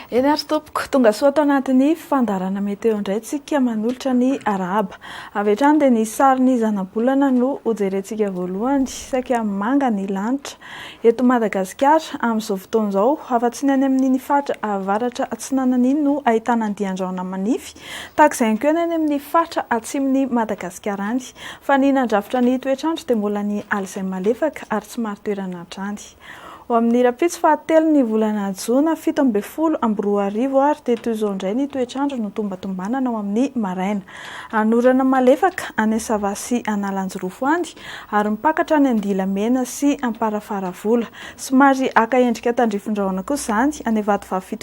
Eny ary tompoko, tonga soa tao anatin'ny fandarana meteo indray tsika manolotra ny arahaba. Avy hatrany dia ny sarin'ny zana-bolana no hojerentsika voalohany, saika manga ny lanitra. Eto Madagascar amin'izao fotoana izao, afa-tsy ny any amin'ny faritra avaratra atsinanana iny no ahitana andian-drahona manify, tahak'izay ihany koa any amin'ny faritra atsimon'ny Madagasikara any. Fa ny nandrafitra ny toetr'andro dia mbola ny alizay malefaka ary tsy maro toerana hatrany. Ho amin'ny rapitso fahatelo ny volana Jona 17 ary dia toy izao indray ny toetr'andro no tombatombanana ao amin'ny maraina. Anorana malefaka any Sava sy Analanjorofo any ary mipakatra any Andilamena sy Amparafaravola. Somary aka endrika tandrifin-drahona kosa izany any Vatovavy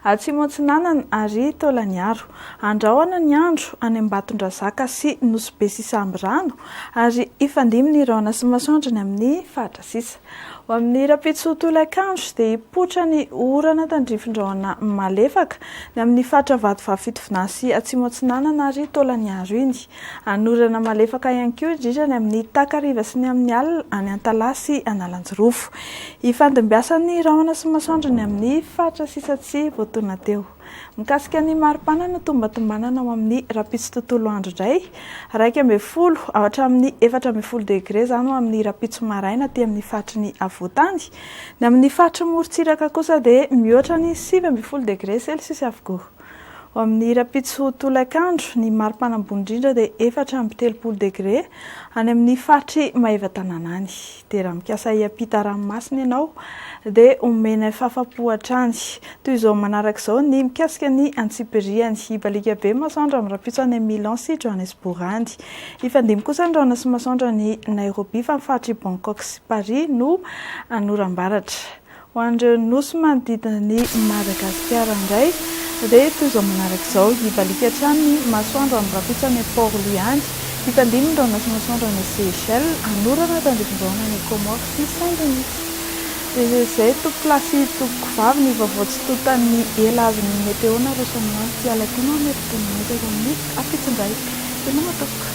atsimo Atsinanana ary Taolagnaro. Andrahoana ny andro any Ambatondrazaka sy Nosy sy Sambirano ary ifandimy ny rahona sy masoandro ny amin'ny fatra sisa. Ho amin'ny rapitso tolakandro dia hipoitra ny orana tandrifin-drahona malefaka ny amin'ny fatra Vatovavy sy atsimo Atsinanana ary Taolagnaro iny. Anorana malefaka ihany koa indrindra ny amin'ny Takariva sy ny amin'ny alina any Antalahy sy Analanjorofo. Ifandimbiasan'ny rahona sy masoandro ny amin'ny fatra sisa tsy voatoana teo. Mikasika ny maripana no tombatombanana ao amin'ny rapitso tontolo andro indray, 12 hatramin'ny 14 degré izany ao amin'ny rapitso maraina aty amin'ny fatry ny avoatany. Ny amin'ny fatry morontsiraka kosa dia mihoatra ny 17 degré celsius avokoa. Ho amin'ny rapitso tolakandro ny maripana ambony indrindra dia 4 degré any amin'ny fatry Maevatanana any. Dia raha mikasa hiampita ranomasina ianao dia omena fahafapo hatrany. Toy izao manarak'izao ny mikasika ny Antsiperiany, hibalika be masoandro amin'ny rapitso any Milan sy Johannesburg any. Ifandimy kosa ny rahona sy masoandro ny Nairobi fa ny fatry Bangkok sy Paris no anoram-baratra. Ho an'ireo nosy manodidina ny Madagascar indray dia toy izao manarak'izao, hibalika hatrany ny masoandro amin'ny rapitso any Port-Louis any. Ifandimy ny rahona sy masoandro ny Seychelles, anorana tandrifin-drahona ny Comores sy Saint-Denis. Dia izay tompo-plasy tompoko vavy ny vaovao tsy totan'ny ela azon'ny Météo na rosan'ny tsy alakino amin'ny fotoana metaka amin'ny apitson-dray. Tena matoko.